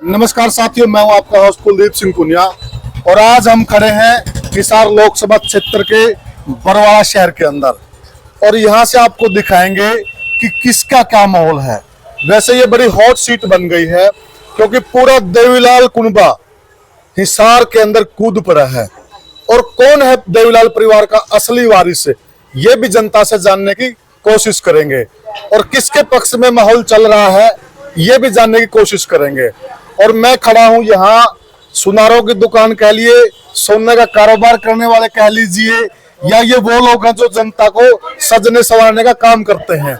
नमस्कार साथियों, मैं हूं आपका होस्ट कुलदीप सिंह पुनिया और आज हम खड़े हैं हिसार लोकसभा क्षेत्र के बरवाड़ा शहर के अंदर और यहां से आपको दिखाएंगे कि किसका क्या माहौल है। वैसे ये बड़ी हॉट सीट बन गई है क्योंकि पूरा देवीलाल कुनबा हिसार के अंदर कूद पड़ा है और कौन है देवीलाल परिवार का असली वारिस, ये भी जनता से जानने की कोशिश करेंगे और किसके पक्ष में माहौल चल रहा है ये भी जानने की कोशिश करेंगे। और मैं खड़ा हूं यहाँ सुनारों की दुकान कह लिए, सोने का कारोबार करने वाले कह लीजिए, या ये वो लोग हैं जो जनता को सजने संवारने का काम करते हैं,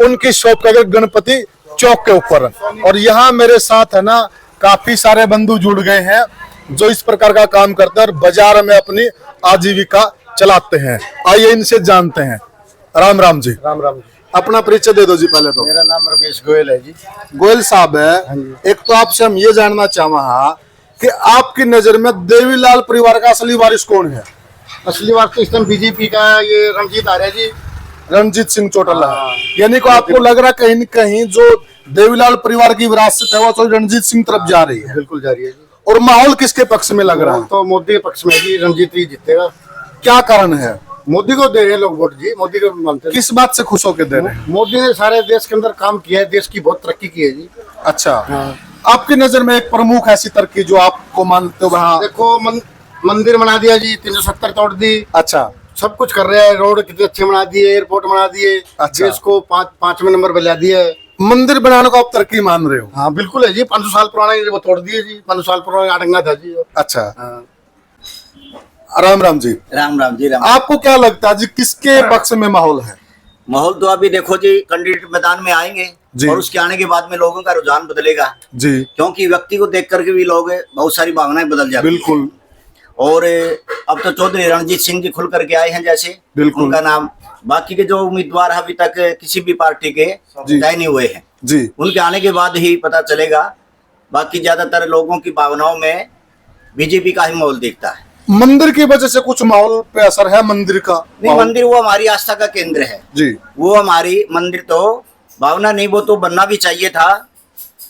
उनकी शॉप का गणपति चौक के ऊपर। और यहाँ मेरे साथ है ना काफी सारे बंधु जुड़ गए हैं जो इस प्रकार का काम करते हैं और बाजार में अपनी आजीविका चलाते हैं। आइए इनसे जानते हैं। राम राम जी। राम राम जी। अपना परिचय दे दो जी पहले तो। मेरा नाम रमेश गोयल है जी। गोयल साहब है, एक तो आपसे हम ये जानना चाहा कि आपकी नजर में देवीलाल परिवार का असली वारिस कौन है? असली बात तो इस टाइम बीजेपी का ये रंजीत आ रहा है जी, रणजीत सिंह चौटाला। यानी को आपको लग रहा कहीं न कहीं जो देवीलाल परिवार की विरासत है वो तो रणजीत सिंह तरफ जा रही है? बिल्कुल जा रही है जी। और माहौल किसके पक्ष में लग रहा है? तो मोदी के पक्ष में जी, रंजीत ही जीतेगा। क्या कारण है? मोदी को दे रहे हैं लोग वोट जी, मोदी को मानते हैं। किस बात से खुश होकर दे रहे हैं? मोदी ने सारे देश के अंदर काम किया है, देश की बहुत तरक्की की है जी। अच्छा, आपकी नजर में एक प्रमुख ऐसी तरक्की जो आपको मानते हो वहाँ? देखो मंदिर बना दिया जी, 370 तोड़ दी। अच्छा, सब कुछ कर रहे हैं, रोड कितने अच्छे बना दिए, एयरपोर्ट बना दिए। अच्छा। देश को पांचवें नंबर पे ला दिया है। मंदिर बनाने को आप तरक्की मान रहे हो? हाँ बिल्कुल है जी, 500 साल पुराना वो तोड़ दिए जी, 500 साल पुराना आडंगा था जी। अच्छा, राम राम जी। राम राम जी। राम। आपको क्या लगता है जी किसके पक्ष में माहौल है? माहौल तो अभी देखो जी, कैंडिडेट मैदान में आएंगे जी। और उसके आने के बाद में लोगों का रुझान बदलेगा जी क्योंकि व्यक्ति को देख करके भी लोग बहुत सारी भावनाएं बदल जाती हैं। बिल्कुल। और अब तो चौधरी रणजीत सिंह जी खुल करके आए हैं, जैसे बिल्कुल। उनका नाम, बाकी के जो उम्मीदवार अभी तक किसी भी पार्टी के तय नहीं हुए हैं, जी उनके आने के बाद ही पता चलेगा। बाकी ज्यादातर लोगों की भावनाओं में बीजेपी का ही माहौल दिखता है। मंदिर की वजह से कुछ माहौल पे असर है मंदिर का? नहीं, मंदिर वो हमारी आस्था का केंद्र है जी। वो हमारी मंदिर तो भावना नहीं, वो तो बनना भी चाहिए था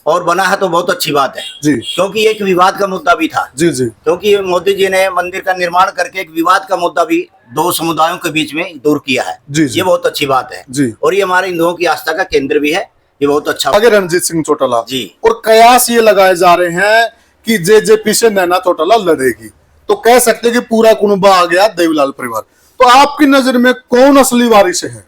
और बना है तो बहुत अच्छी बात है जी क्योंकि एक विवाद का मुद्दा भी था। जी जी क्योंकि मोदी जी ने मंदिर का निर्माण करके एक विवाद का मुद्दा भी दो समुदायों के बीच में दूर किया है। जी, जी। ये बहुत अच्छी बात है जी। और ये हमारे हिंदुओं की आस्था का केंद्र भी है, ये बहुत अच्छा। आगे रणजीत सिंह चौटाला जी। और कयास ये लगाए जा रहे हैं कि जेजेपी से नैना चौटाला लड़ेगी, तो कह सकते हैं कि पूरा कुनबा आ गया देवीलाल परिवार। तो आपकी नजर में कौन असली वारिस है?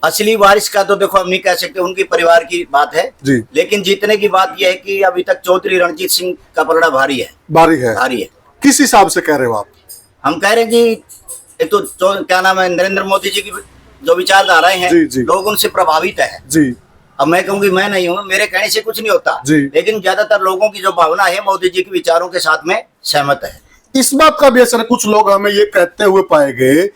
असली वारिस का तो देखो हम नहीं कह सकते, उनकी परिवार की बात है जी। लेकिन जीतने की बात यह है कि अभी तक चौधरी रणजीत सिंह का पलड़ा भारी है। भारी है? भारी है। किस हिसाब से कह रहे हो आप? हम कह रहे हैं कि एक तो क्या नाम है, नरेंद्र मोदी जी की जो विचारधाराएं हैं, जी, जी। लोग उनसे प्रभावित है। जी अब मैं कहूँगी मैं नहीं हूँ, मेरे कहने से कुछ नहीं होता जी। लेकिन ज्यादातर लोगों की जो भावना है मोदी जी के विचारों के साथ में सहमत है। इस बात का भी असर है, कुछ लोग हमें ये कहते हुए पाए गए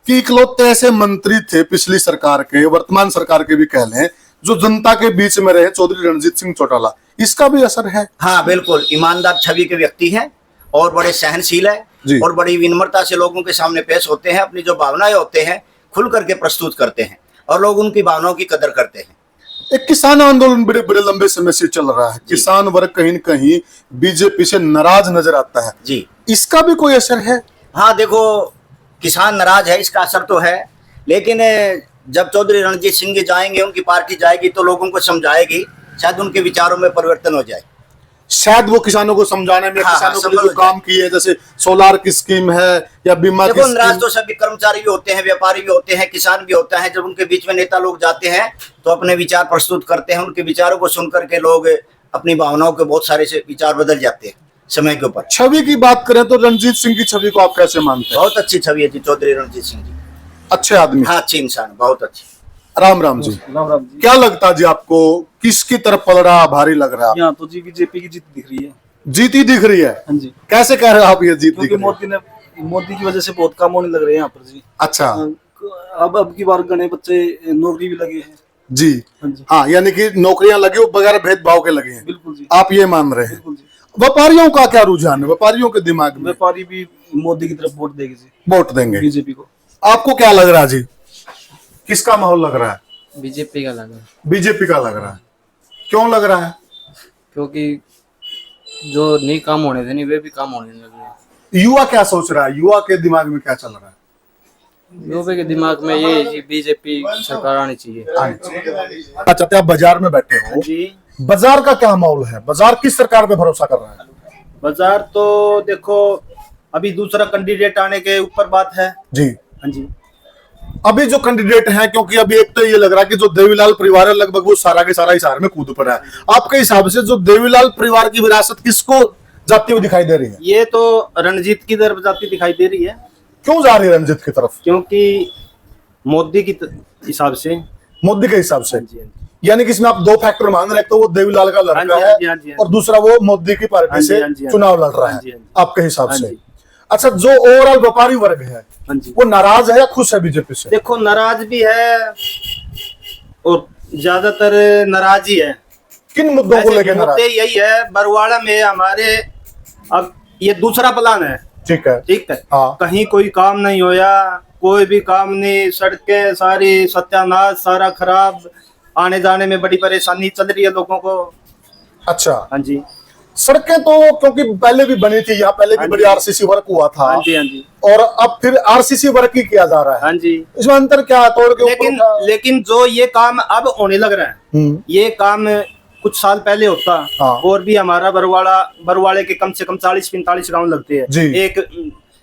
कि इकलौते ऐसे मंत्री थे पिछली सरकार के, वर्तमान सरकार के भी कह लें, जो जनता के बीच में रहे, चौधरी रणजीत सिंह चौटाला, इसका भी असर है? हाँ बिल्कुल, ईमानदार छवि के व्यक्ति हैं और बड़े सहनशील है और बड़ी विनम्रता से लोगों के सामने पेश होते हैं, अपनी जो भावनाएं होते हैं खुल करके प्रस्तुत करते हैं और लोग उनकी भावनाओं की कदर करते हैं। एक किसान आंदोलन बड़े बड़े लंबे समय से चल रहा है, किसान वर्ग कहीं न कहीं बीजेपी से नाराज नजर आता है जी, इसका भी कोई असर है? हाँ देखो, किसान नाराज है, इसका असर तो है, लेकिन जब चौधरी रणजीत सिंह जी जाएंगे, उनकी पार्टी जाएगी तो लोगों को समझाएगी, शायद उनके विचारों में परिवर्तन हो जाए। शायद वो किसानों को समझाने में, हाँ, किसानों के लिए समझ जो काम किए, जैसे सोलार की स्कीम है या बीमा की देखो, नाराज स्कीम। तो सभी कर्मचारी भी होते हैं, व्यापारी भी होते हैं, किसान भी होता है। जब उनके बीच में नेता लोग जाते हैं तो अपने विचार प्रस्तुत करते हैं, उनके विचारों को सुन करके लोग अपनी भावनाओं के बहुत सारे से विचार बदल जाते हैं समय के ऊपर। छवि की बात करें तो रणजीत सिंह की छवि को आप कैसे मानते हैं? बहुत अच्छी छवि है जी चौधरी रणजीत सिंह जी, अच्छे आदमी। हाँ अच्छी इंसान, बहुत अच्छी। राम राम जी। राम राम जी। क्या लगता है जी आपको किसकी तरफ पलड़ा भारी लग रहा है? यहाँ तो जी बीजेपी की जीत दिख रही है। जीती दिख रही है? हाँ जी, कैसे कह रहे हो आप ये जीत दिख क्योंकि रही है? मोदी की वजह से बहुत काम होने लग रहे हैं यहाँ पर जी। अच्छा अब की बार गणे बच्चे नौकरी भी लगे हैं जी। हाँ जी, हाँ, यानी कि नौकरियां लगी वो बगैर भेदभाव के लगे हैं, बिल्कुल जी, आप ये मान रहे हैं? बिल्कुल जी। व्यापारियों का क्या रुझान है, व्यापारियों के दिमाग में? व्यापारी भी मोदी की तरफ वोट देगी जी, वोट देंगे बीजेपी को। आपको क्या लग रहा है जी, किसका माहौल लग रहा है? बीजेपी का लगा, बीजेपी का लग रहा है। क्यों लग रहा है? क्योंकि जो नहीं काम होने थे नहीं वे भी काम होने लगे। युवा क्या सोच रहा है, युवा के दिमाग में क्या चल रहा है? युवा के दिमाग में ये है कि बीजेपी सरकार आनी चाहिए। अच्छा, आप बाजार में बैठे हो, जी, बाजार का क्या माहौल है? बाजार किस सरकार पे भरोसा कर रहा है? बाजार तो देखो अभी दूसरा कैंडिडेट आने के ऊपर बात है। जी, हाँ जी, अभी जो कैंडिडेट है, क्योंकि अभी एक तो ये लग रहा है कि जो देवीलाल परिवार है लगभग वो सारा के सारा हिसार में कूद पड़ा है। आपके हिसाब से जो देवीलाल परिवार की विरासत किसको जाती हुई दिखाई दे रही है? ये तो रणजीत की तरफ जाती दिखाई दे रही है, क्यों जा रही है रंजित की तरफ? क्योंकि मोदी की हिसाब से। मोदी के हिसाब से, हाँ जी, हाँ जी। यानी कि इसमें आप दो फैक्टर मान रहे हैं, तो वो देवीलाल का हाँ लड़का जी, हाँ जी, हाँ जी, है हाँ और दूसरा वो मोदी की हाँ पार्टी जी, से हाँ जी, हाँ चुनाव लड़ रहा हाँ जी, है हाँ जी। आपके हिसाब हाँ से। जी। अच्छा, जो ओवरऑल व्यापारी वर्ग है हाँ जी, वो नाराज है या खुश है बीजेपी से? देखो नाराज भी है और ज्यादातर नाराज ही है। किन मुद्दों को वैसे लेकर नाराज? मुद्दे यही है, बरवाड़ा में हमारे अब ये दूसरा प्लान है, ठीक है, ठीक है। हाँ। कहीं कोई काम नहीं होया, कोई भी काम नहीं, सड़कें सारी सत्यानाश, सारा खराब, आने जाने में बड़ी परेशानी चल रही है लोगों को। अच्छा, हाँ जी, सड़कें तो क्योंकि पहले भी बनी थी, यहाँ पहले भी हाँ बड़ी जी। आरसीसी वर्क हुआ था, हाँ जी, हाँ जी, और अब फिर आरसीसी वर्क ही किया जा रहा है। हाँ जी। इसमें अंतर क्या है? तोड़ के ऊपर लेकिन उठा- लेकिन जो ये काम अब होने लग रहा है, हम्म, ये काम कुछ साल पहले होता। हाँ। और भी हमारा बरवाड़े के कम से कम 40-45 गांव लगते हैं। जी।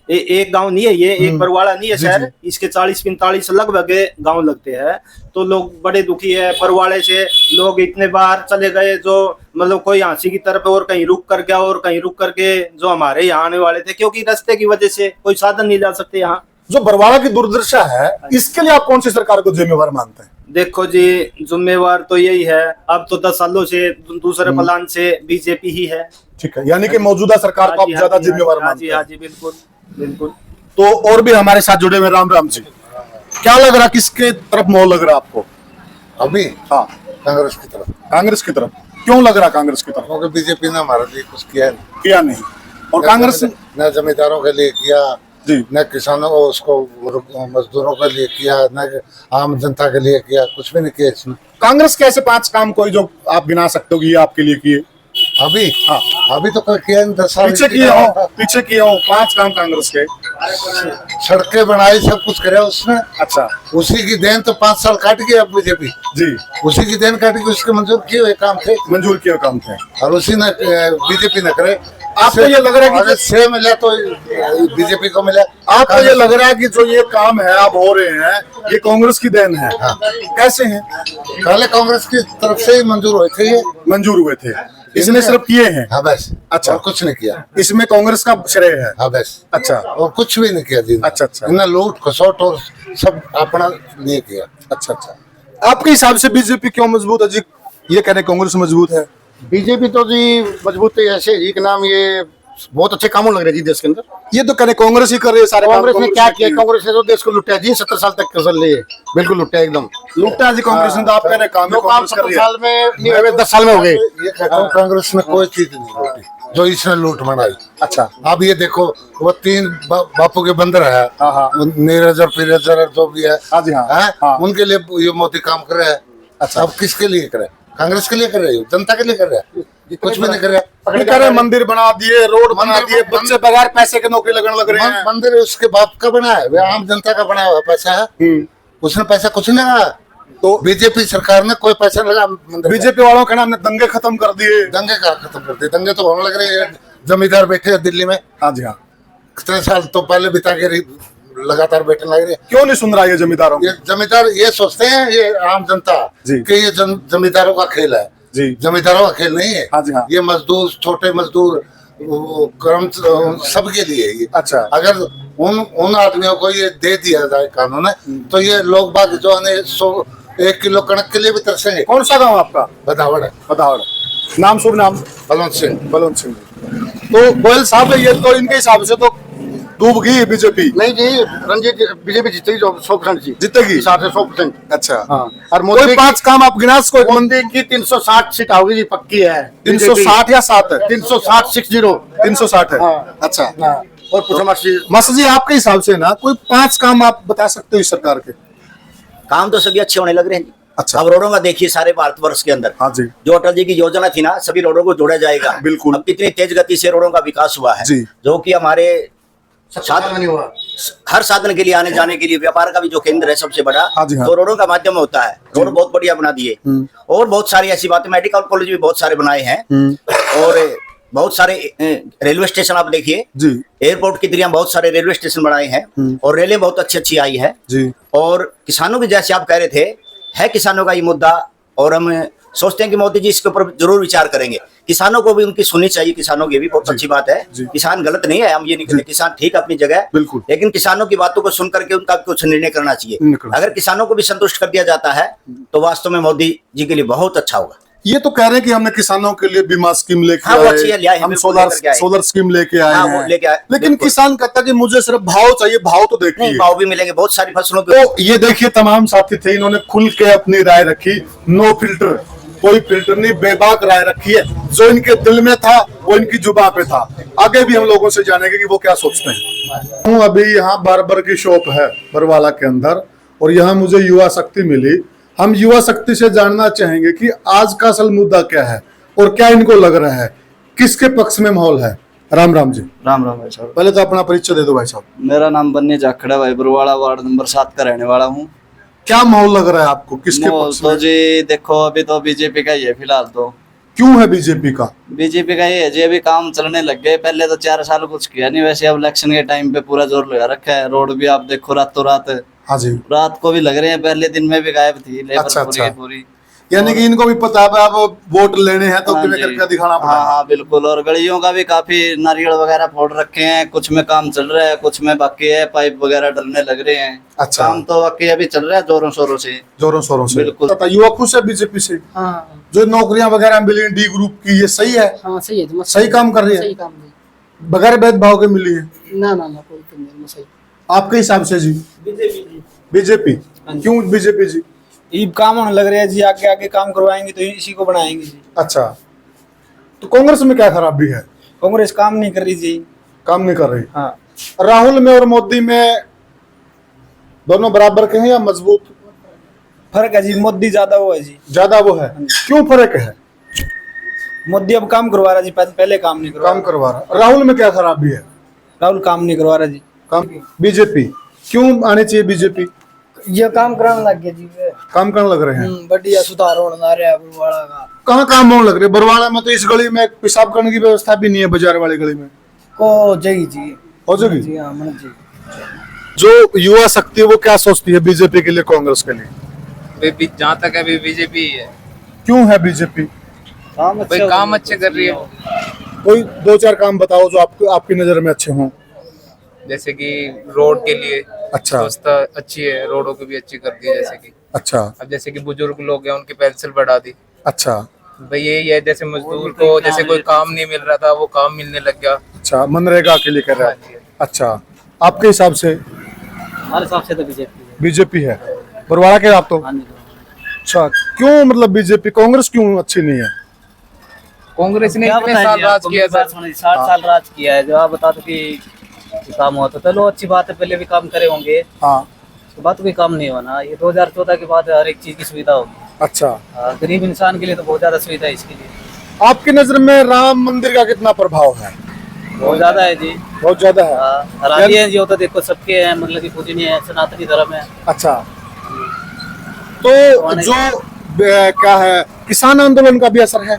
एक गांव नहीं है ये, एक बरवाड़ा नहीं है जी, शहर, इसके 40-45 लगभग गांव लगते हैं। तो लोग बड़े दुखी है बरवाड़े से। लोग इतने बार चले गए, जो मतलब कोई हाँसी की तरफ और कहीं रुक कर गया और कहीं रुक करके जो हमारे यहाँ आने वाले थे, क्योंकि रास्ते की वजह से कोई साधन नहीं जा सकते यहाँ। जो बरवाड़ा की दुर्दशा है, इसके लिए आप कौन सी सरकार को जिम्मेवार मानते हैं? देखो जी, जिम्मेवार तो यही है, अब तो 10 सालों से दूसरे प्लान से बीजेपी ही है। ठीक है, यानी कि मौजूदा सरकार को हाँ आप जी, ज्यादा हाँ जी, जिम्मेवार हाँ मानते जी, हैं। हाँ जी, बिल्कुल बिल्कुल। तो और भी हमारे साथ जुड़े हुए राम राम जी, क्या लग रहा, किसके तरफ मोह लग रहा आपको? अभी हाँ, कांग्रेस की तरफ, कांग्रेस की तरफ। क्यों लग रहा कांग्रेस की तरफ? क्योंकि बीजेपी ने हमारे लिए कुछ किया नहीं। किया नहीं, और कांग्रेस न जमींदारों के लिए किया, जी, न किसानों को, उसको मजदूरों के लिए किया, न आम जनता के लिए किया, कुछ भी नहीं किया इसने। कांग्रेस के ऐसे 5 काम कोई जो आप गिना सकते हो कि ये आपके लिए किए? अभी हाँ, अभी तो कोई किया नहीं, 10 साल पीछे किए हो, पीछे किए हो 5 काम कांग्रेस के। सड़कें बनाई, सब कुछ करे उसने। अच्छा, उसी की देन तो 5 साल काट गई अब बीजेपी, जी, उसी की देन काट गई, उसके मंजूर किए हुए काम थे मंजूर किए काम थे। और उसी ने बीजेपी ने करे। आपको ये लग रहा है कि अगर से मिला तो बीजेपी को मिला। आपको ये लग रहा है कि जो ये काम है अब हो रहे हैं, ये कांग्रेस की देन है? हाँ। कैसे हैं? पहले कांग्रेस की तरफ से ही मंजूर हुए थे ये। मंजूर हुए थे, इसने सिर्फ किए हैं? हाँ बस, अच्छा। और कुछ नहीं किया। इसमें कांग्रेस का श्रेय है? हाँ बस, अच्छा, और कुछ भी नहीं किया जी। अच्छा, अच्छा। इन्हें लूट खसोट और सब अपना नहीं किया। अच्छा, अच्छा। आपके हिसाब से बीजेपी क्यों मजबूत है जी? ये कह रहे कांग्रेस मजबूत है। बीजेपी तो जी मजबूत है, ऐसे जी के नाम ये बहुत अच्छे कामों लग रहे जी देश के अंदर। ये तो कह रहे कांग्रेस ही कर रही है सारे काम। कांग्रेस ने क्या किया? की। कांग्रेस ने तो देश को लुटाया जी, 70 साल तक कसर लिए, बिल्कुल लुटाया एकदम। लूटा जी कांग्रेस ने, तो आप कह रहे काम जो काम कांग्रेस कर 70 रही है। साल में 10 साल में हो गए। ये कहता हूँ कांग्रेस ने कोई चीज नहीं लूटी जो इसने लूट मनाई। अच्छा, अब ये देखो, वो 3 बापू के बंदर है, हाँ, हाँ। नीरजर फिरेजर जो भी है, हाँ जी, हाँ, हैं? हाँ। उनके लिए ये मोदी काम कर रहा है। अच्छा। अब किसके लिए करे? कांग्रेस के लिए कर रहे हो, जनता के लिए कर रहा है? कुछ भी नहीं कर रहा। ये कह रहे मंदिर बना दिए, रोड बना दिए, बच्चे बगैर पैसे के नौकरी लगने लग रहे हैं। मंदिर उसके बाप का बना है, वे आम जनता का बना हुआ पैसा है। उसने पैसा कुछ नहीं लगा, तो बीजेपी सरकार ने कोई पैसा लगा मंदिर। बीजेपी वालों का हमने दंगे खत्म कर दिए। दंगे का खत्म कर दिए, दंगे तो होने लग रहे हैं। जमींदार बैठे हैं दिल्ली में, हाँ जी, हाँ। कितने साल तो पहले बिता के लगातार बैठने लग रहे हैं। क्यों नहीं सुन रहा ये जमींदारों को? ये जमींदार ये सोचते हैं, ये आम जनता, जी। कि ये जमींदारों का खेल है। जी, जमींदारों का खेल नहीं है। हाँ जी, हाँ। ये मजदूर, छोटे मजदूर, कर्म सबके लिए ये। अच्छा। अगर उन आदमियों को ये दे दिया जाए कानून, तो ये लोग बाग जो है 1 किलो कणक के लिए भी तरसेंगे। कौन सा गाँव आपका? बदावड़ है, बताओ नाम, शुभ नाम? बलवंत सिंह। बलवंत सिंह। तो गोयल साहब, ये तो इनके हिसाब से तो डूब गई बीजेपी। नहीं जी, रंजीत बीजेपी जीतेगी 100% जी, जीतेगी हिसाब से 100%। अच्छा, हाँ। और कोई मोदी 5 काम आप गिना सको? मोदी की 360 सीट आओगी जी, पक्की है। 360 या 7 है? 360 60 360 है। हाँ। अच्छा, हाँ। और पूछो मस्त जी, आपके हिसाब से ना कोई 5 काम आप बता सकते हो इस सरकार के? काम तो सभी अच्छे होने लग रहे हैं जी। अच्छा। अब रोडों का देखिए सारे भारतवर्ष के अंदर हाँ जी। जो अटल जी की योजना थी ना, सभी रोडों को जोड़ा जाएगा। बिल्कुल। अब कितनी तेज गति से रोडों का विकास हुआ है जी। जो कि हमारे हर साधन के लिए, आने जाने के लिए, व्यापार का भी जो केंद्र है सबसे बड़ा, हाँ जी, हाँ। तो रोडों का माध्यम होता है। रोड बहुत बढ़िया बना दिए और बहुत सारी ऐसी बातें, मेडिकल कॉलेज भी बहुत सारे बनाए हैं और बहुत सारे रेलवे स्टेशन आप देखिए जी एयरपोर्ट की तरह बहुत सारे रेलवे स्टेशन बनाए हैं और रेलें बहुत अच्छी अच्छी आई है। जी। और किसानों की, जैसे आप कह रहे थे, है किसानों का ये मुद्दा और हम सोचते हैं कि मोदी जी इसके ऊपर जरूर विचार करेंगे। किसानों को भी उनकी सुननी चाहिए, किसानों की भी बहुत अच्छी बात है। जी। किसान गलत नहीं है, हम ये नहीं कहते, किसान ठीक अपनी जगह है, बिल्कुल। लेकिन किसानों की बातों को सुन करके उनका कुछ निर्णय करना चाहिए। अगर किसानों को भी संतुष्ट कर दिया जाता है तो वास्तव में मोदी जी के लिए बहुत अच्छा होगा। ये तो कह रहे हैं कि हमने किसानों के लिए बीमा स्कीम लेके हाँ, वो अच्छी है, लिया है, हम बिल्कुल सोलर लेकर के आए। सोलर स्कीम लेके आए हाँ, वो हैं। लेके आए, लेकिन बिल्कुल। किसान कहता है कि मुझे सिर्फ भाव चाहिए, भाव तो देखिए। नहीं, भाव भी मिलेंगे बहुत सारी फसलों पे। तो ये देखिए तमाम साथी थे, इन्होंने खुल के अपनी राय रखी, नो फिल्टर, कोई फिल्टर नहीं, बेबाक राय रखी है। जो इनके दिल में था वो इनकी जुबान पे था। आगे भी हम लोगों से जानेंगे कि वो क्या सोचते हैं। हूँ अभी यहाँ बार्बर की शॉप है बरवाला के अंदर और यहाँ मुझे युवा शक्ति मिली। हम युवा शक्ति से जानना चाहेंगे कि आज का असल मुद्दा क्या है और क्या इनको लग रहा है, किसके पक्ष में माहौल है। राम राम जी। राम राम भाई साहब। पहले तो अपना परिचय दे दो भाई साहब। मेरा नाम बन्नी जाखड़ा भाई, बरवाड़ा वार्ड नंबर 7 का रहने वाला हूँ। क्या माहौल लग रहा है आपको, किसके माहौल पक्ष तो में? जी देखो, अभी तो बीजेपी का ही है फिलहाल। तो क्यों है बीजेपी का? बीजेपी का ये है जी, अभी काम चलने लग गए। पहले तो 4 साल कुछ किया नहीं, वैसे अब इलेक्शन के टाइम पे पूरा जोर लगा रखा है। रोड भी आप देखो रातों रात, हाँ जी। रात को भी लग रहे हैं, पहले दिन में भी गायब थी लेबर अच्छा, पूरी अच्छा। की पूरी। यानी कि इनको भी पता है अब वोट लेने हैं तो हाँ तुम्हें जी। करके दिखाना हाँ पड़ेगा। हाँ बिल्कुल। और गलियों का भी काफी नारियल वगैरह फोड़ रखे हैं, कुछ में काम चल रहा है, कुछ में बाकी है, पाइप वगैरह डलने लग रहे हैं। अच्छा। काम तो बाकी अभी चल रहा है जोरों शोरों से। जोरों शोरों से बिल्कुल। पता, युवा खुश है बीजेपी से? हाँ जो नौकरियां वगैरह मिली डी ग्रुप की, ये सही है? हाँ सही है, सही काम कर रही है? सही काम है। बगैर भेदभाव के मिली है? ना ना ना, कोई तो नहीं, सही। आपके हिसाब से जी? बीजेपी। क्यों बीजेपी जी? ये काम होने लग रहे हैं जी, आगे आगे काम करवाएंगे तो इसी को बनाएंगे जी। अच्छा, तो कांग्रेस में क्या खराबी है? कांग्रेस काम नहीं कर रही जी। काम नहीं कर रही? हाँ, राहुल में और मोदी में दोनों बराबर के हैं या मजबूत? फर्क है जी, मोदी ज्यादा वो है जी। ज्यादा वो है, क्यों फर्क है? मोदी अब काम करवा रहा जी, पहले काम नहीं करवा काम करवा रहा। राहुल में क्या खराबी है? राहुल काम नहीं करवा रहा जी। काम। बीजेपी क्यों आनी चाहिए? बीजेपी ये काम कराने लग गया जी। काम करने लग रहे हैं। बढ़िया सुधार होने आ रहा है बरवाड़ा का। कहाँ काम होने लग रहे? बरवाड़ा में तो इस गली में पेशाब करने की व्यवस्था भी नहीं है, बाजार वाली गली में को जाएगी जी। हो जाएगी जी हाँ, मन जी। जो युवा शक्ति है वो क्या सोचती है बीजेपी के लिए, कांग्रेस के लिए? जहाँ तक अभी बीजेपी ही है। क्यों है बीजेपी? भाई काम अच्छे कर रही है, कोई 2-4 काम बताओ जो आपकी नजर में अच्छे हों। जैसे कि रोड के लिए अच्छा। व्यवस्था अच्छी है, रोडों की भी अच्छी कर दी है। जैसे कि अच्छा अब जैसे कि बुजुर्ग लोग हैं उनकी पेंशन बढ़ा दी। अच्छा भाई यही है, जैसे मजदूर को जैसे कोई काम नहीं मिल रहा था वो काम मिलने लग गया। अच्छा, मनरेगा के लिए कर रहा हाँ जी। है। अच्छा, आपके हिसाब से? हमारे हिसाब से तो बीजेपी बीजेपी है बरवाड़ा के आप तो? अच्छा, क्यों मतलब बीजेपी, कांग्रेस क्यों अच्छी नहीं है? कांग्रेस ने इतने साल राज किया था। 60 साल राज किया है। जो आप बता दो कि काम हुआ तो चलो अच्छी बात है, पहले भी काम करे होंगे। हाँ। उसके बाद कोई काम नहीं होना। ये 2014 के बाद हर एक चीज की सुविधा होगी। अच्छा, गरीब इंसान के लिए तो बहुत ज्यादा सुविधा है इसके लिए। आपकी नजर में राम मंदिर का कितना प्रभाव है? बहुत ज्यादा है जी। बहुत ज्यादा है। आराध्य है जी, वो तो देखो सबके हैं, मतलब कि पूजनीय है, सनातनी धर्म है। अच्छा, तो जो क्या है, किसान आंदोलन का भी असर है?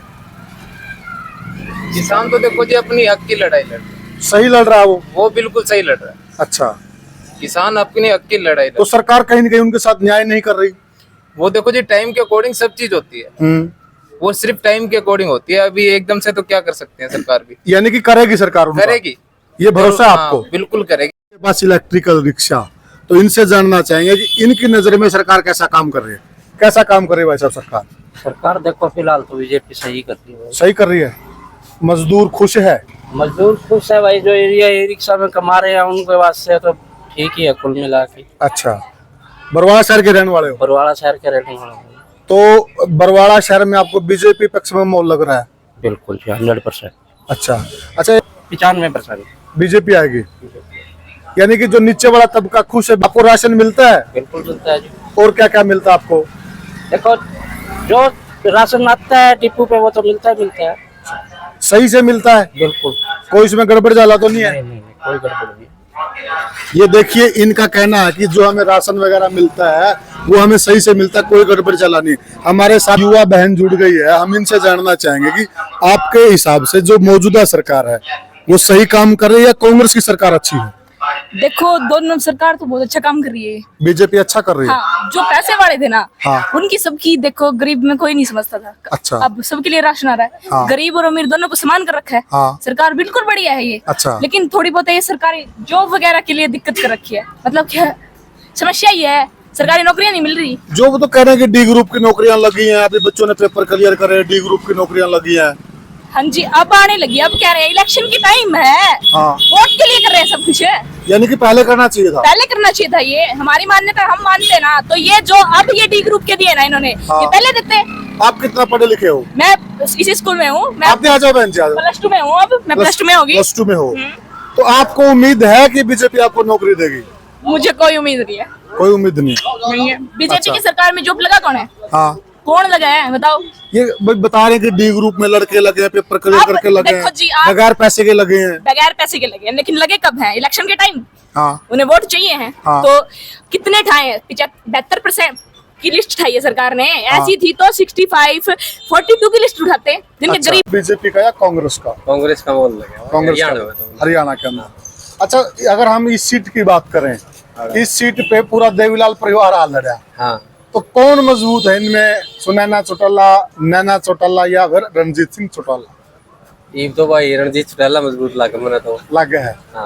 किसान तो देखो जी अपनी हक की लड़ाई लड़ रहा है। सही लड़ रहा है वो? बिल्कुल सही लड़ रहा है। अच्छा, किसान अपनी हक की लड़ाई लड़ तो सरकार कहीं ना कहीं उनके साथ न्याय नहीं कर रही? वो देखो जी टाइम के अकॉर्डिंग सब चीज होती है। वो सिर्फ टाइम के अकॉर्डिंग होती है। अभी एकदम से तो क्या कर सकते हैं सरकार भी। यानी कि करेगी सरकार उनका? करेगी, ये भरोसा है आपको? हाँ, बिल्कुल करेगी। के पास इलेक्ट्रिकल रिक्शा, तो इनसे जानना चाहेंगे कि इनकी नजर में सरकार कैसा काम कर रही है, कैसा काम कर रही है भाई साहब सरकार? सरकार देखो फिलहाल तो बीजेपी सही करती है। सही कर रही है। मजदूर खुश है? मजदूर खुश है भाई, जो एरिया ई रिक्शा में कमा रहे हैं उनके वास्ते तो ठीक ही है कुल मिला के। अच्छा, बरवाड़ा शहर के रहने वाले हो? बरवाड़ा शहर के रहने वाले हैं। तो बरवाड़ा शहर में आपको बीजेपी पक्ष में माहौल लग रहा है? बिल्कुल 100%। अच्छा अच्छा, 95% बीजेपी आएगी। यानी कि जो नीचे वाला तबका खुश है, आपको राशन मिलता है? बिल्कुल मिलता है जी। और क्या क्या मिलता है आपको? देखो जो राशन आता है डिपो पे वो तो मिलता है सही से मिलता है, बिल्कुल। कोई इसमें गड़बड़ जाला तो नहीं है? नहीं कोई गड़बड़ नहीं। ये देखिए इनका कहना है कि जो हमें राशन वगैरह मिलता है वो हमें सही से मिलता है, कोई गड़बड़ चला नहीं। हमारे साथ युवा बहन जुड़ गई है, हम इनसे जानना चाहेंगे कि आपके हिसाब से जो मौजूदा सरकार है वो सही काम कर रही है या कांग्रेस की सरकार अच्छी है? देखो दोनों सरकार तो बहुत अच्छा काम कर रही है। बीजेपी अच्छा कर रही है। हाँ, जो पैसे वाले थे ना, हाँ। उनकी सबकी देखो गरीब में कोई नहीं समझता था। अच्छा। अब सबके लिए राशन आ रहा है। हाँ। गरीब और अमीर दोनों को समान कर रखा है। हाँ। सरकार बिल्कुल बढ़िया है ये। अच्छा। लेकिन थोड़ी बहुत ये सरकारी जॉब वगैरह के लिए दिक्कत कर रखी है। मतलब क्या समस्या ये है, सरकारी नौकरियां नहीं मिल रही। जो वो तो कह रहे हैं कि डी ग्रुप की नौकरियां लगी हैं, अभी बच्चों ने पेपर क्लियर करे, डी ग्रुप की नौकरियां लगी हैं। हाँ जी, अब आने लगी। अब कह रहे हैं इलेक्शन की टाइम है, हाँ। वोट के लिए कर रहे हैं सब कुछ है। यानी कि पहले करना चाहिए था। पहले करना चाहिए था, ये हमारी मान्यता हम मानते हैं ना। तो ये जो अब ये डी ग्रुप के दिए ना इन्होंने, हाँ। ये पहले देते। आप कितना पढ़े लिखे हो? मैं इसी स्कूल में हूँ। मैं आप भी आ जाओ बहन जी, आ जाओ। +2 में हूँ। अब मैं +2 में होगी। +2 में हो तो आपको उम्मीद है कि बीजेपी आपको नौकरी देगी? मुझे कोई उम्मीद नहीं है। कोई उम्मीद नहीं। नहीं है। बीजेपी अच्छा। की सरकार में जॉब लगा कौन है? हाँ, कौन लगा है बताओ? ये बता रहे हैं कि डी ग्रुप में लड़के लगे हैं, पेपर क्लियर अब करके लगे देखो हैं, जी, आप- बगैर पैसे के लगे हैं। बगैर पैसे के लगे हैं, लेकिन लगे कब हैं? इलेक्शन के टाइम। हाँ, उन्हें वोट चाहिए हैं। हाँ। तो कितने ठाए हैं? 72% की लिस्ट उठाई है सरकार ने। ऐसी थी तो 65, 42 की लिस्ट उठाते जिनके अच्छा, गरीब। बीजेपी का या कांग्रेस का? कांग्रेस का बोल लगे कांग्रेस का, हरियाणा के अंदर। अच्छा, अगर हम इस सीट की बात करें, इस सीट पे पूरा देवीलाल परिवार आ लड़ा, हाँ तो कौन मजबूत है इनमें? सुनैना चौटाला, नैना चौटाला या फिर रणजीत सिंह चौटाला? ये तो भाई रणजीत चौटाला मजबूत लगे मैंने तो लगे है। हाँ।